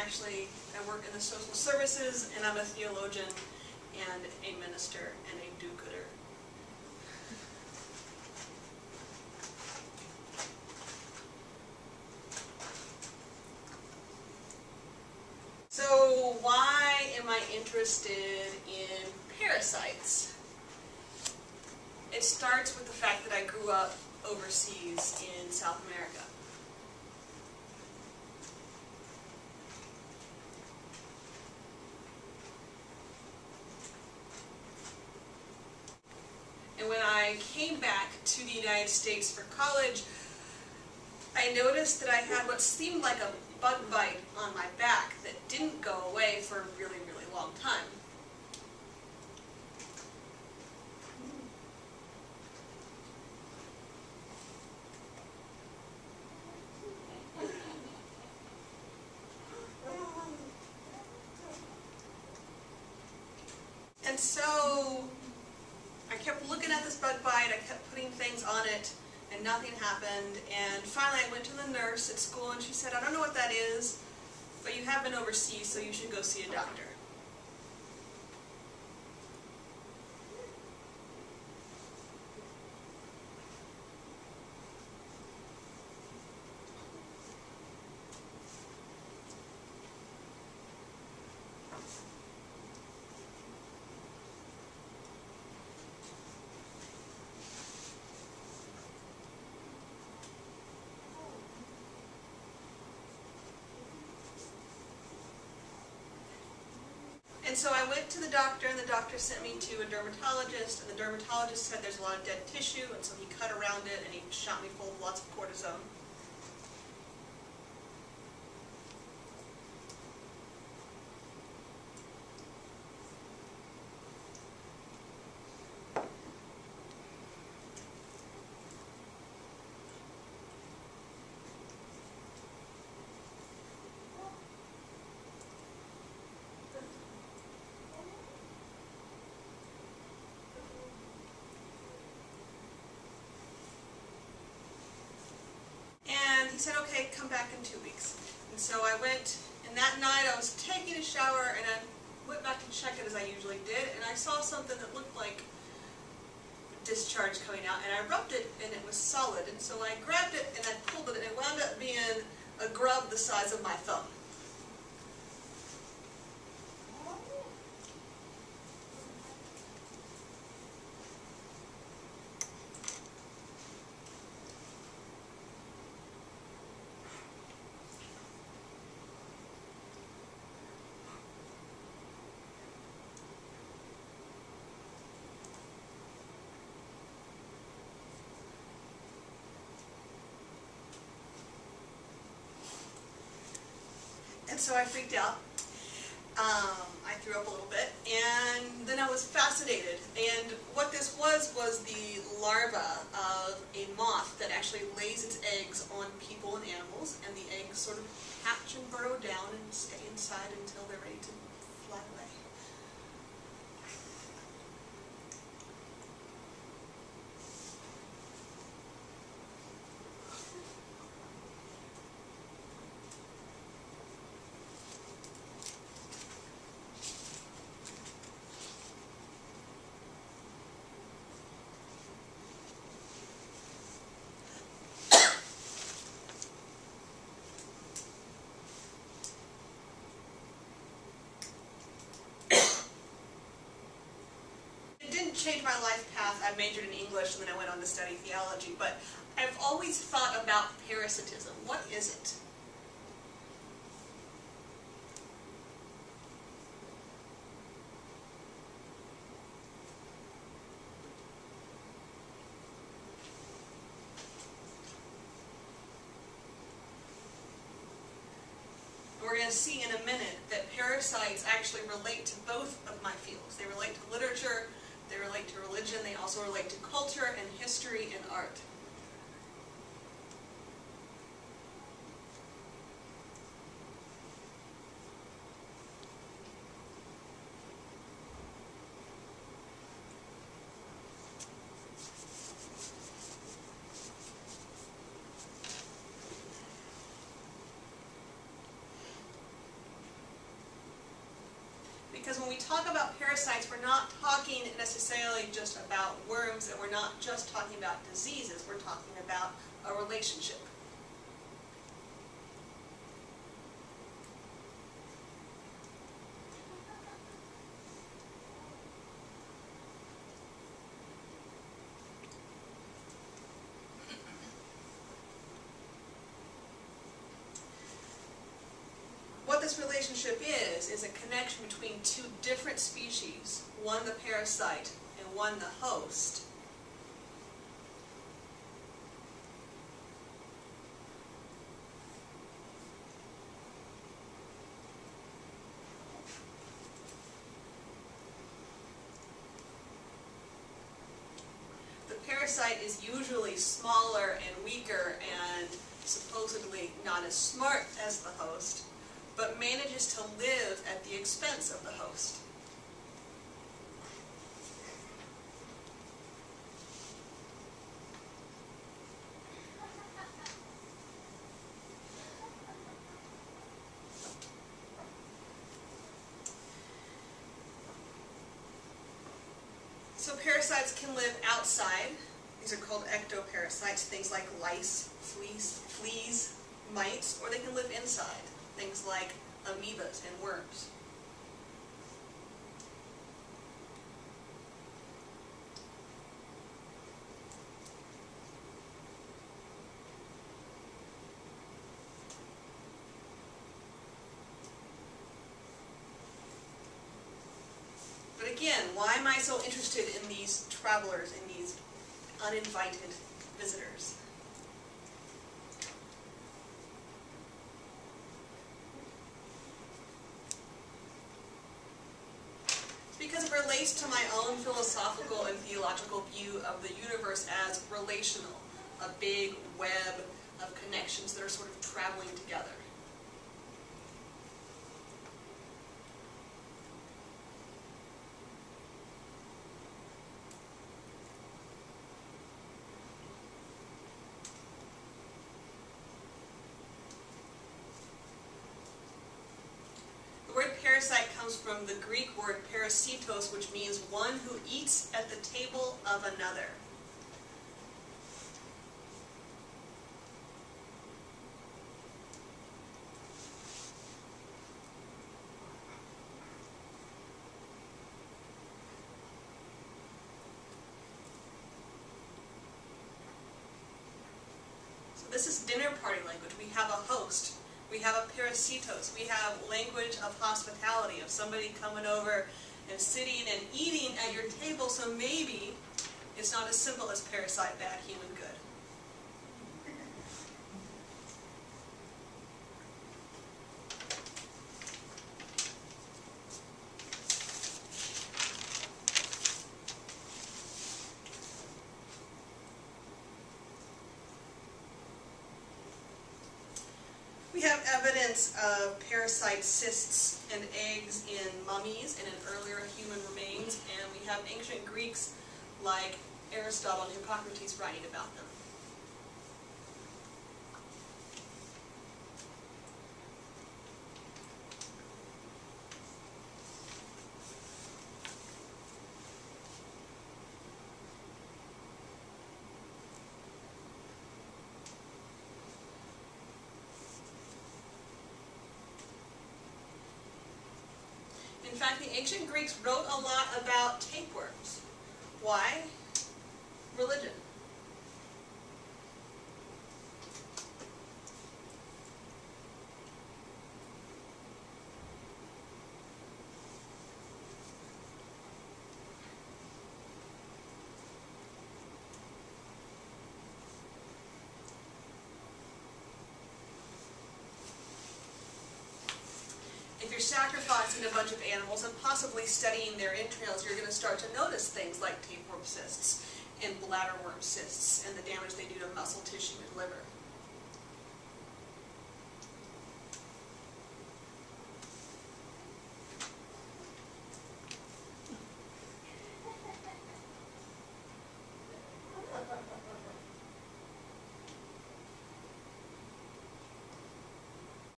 I work in the social services, and I'm a theologian and a minister and a do-gooder. So why am I interested in parasites? It starts with the fact that I grew up overseas in South America. And when I came back to the United States for college, I noticed that I had what seemed like a bug bite on my back that didn't go away for a really, really long time. And so I kept looking at this bug bite, I kept putting things on it, and nothing happened. And finally I went to the nurse at school and she said, I don't know what that is, but you have been overseas, so you should go see a doctor. And so I went to the doctor, and the doctor sent me to a dermatologist, and the dermatologist said there's a lot of dead tissue, and so he cut around it, and he shot me full of lots of cortisone. And he said, okay, come back in 2 weeks. And so I went, and that night I was taking a shower, and I went back to check it as I usually did, and I saw something that looked like discharge coming out, and I rubbed it, and it was solid. And so I grabbed it, and I pulled it, and it wound up being a grub the size of my thumb. And so I freaked out. I threw up a little bit, and then I was fascinated. And what this was the larva of a moth that actually lays its eggs on people and animals, and the eggs sort of hatch and burrow down and stay inside until they're ready to fly away. Change my life path. I majored in English, and then I went on to study theology, but I've always thought about parasitism. What is it? We're going to see in a minute that parasites actually relate to both of my fields. They relate to literature, they relate to religion, they also relate to culture and history and art. Because when we talk about parasites, we're not talking necessarily just about worms, and we're not just talking about diseases, we're talking about a relationship. What this relationship is a connection between two different species, one the parasite and one the host. The parasite is usually smaller and weaker and supposedly not as smart as the host, but manages to live at the expense of the host. So parasites can live outside. These are called ectoparasites, things like lice, fleas, mites, or they can live inside. Things like amoebas and worms. But again, why am I so interested in these travelers, in these uninvited visitors? Because it relates to my own philosophical and theological view of the universe as relational, a big web of connections that are sort of traveling together. The word parasite comes from the Greek word parasitos, which means one who eats at the table of another. So this is dinner party language. We have a host. We have a parasitos. We have language of hospitality, of somebody coming over and sitting and eating at your table, so maybe it's not as simple as parasite, bad, human, good. We have evidence of parasite cysts and eggs in mummies and in earlier human remains, and we have ancient Greeks like Aristotle and Hippocrates writing about them. In fact, the ancient Greeks wrote a lot about tapeworms. Why? Religion. If you're sacrificing a bunch of animals and possibly studying their entrails, you're going to start to notice things like tapeworm cysts and bladderworm cysts and the damage they do to muscle tissue and liver.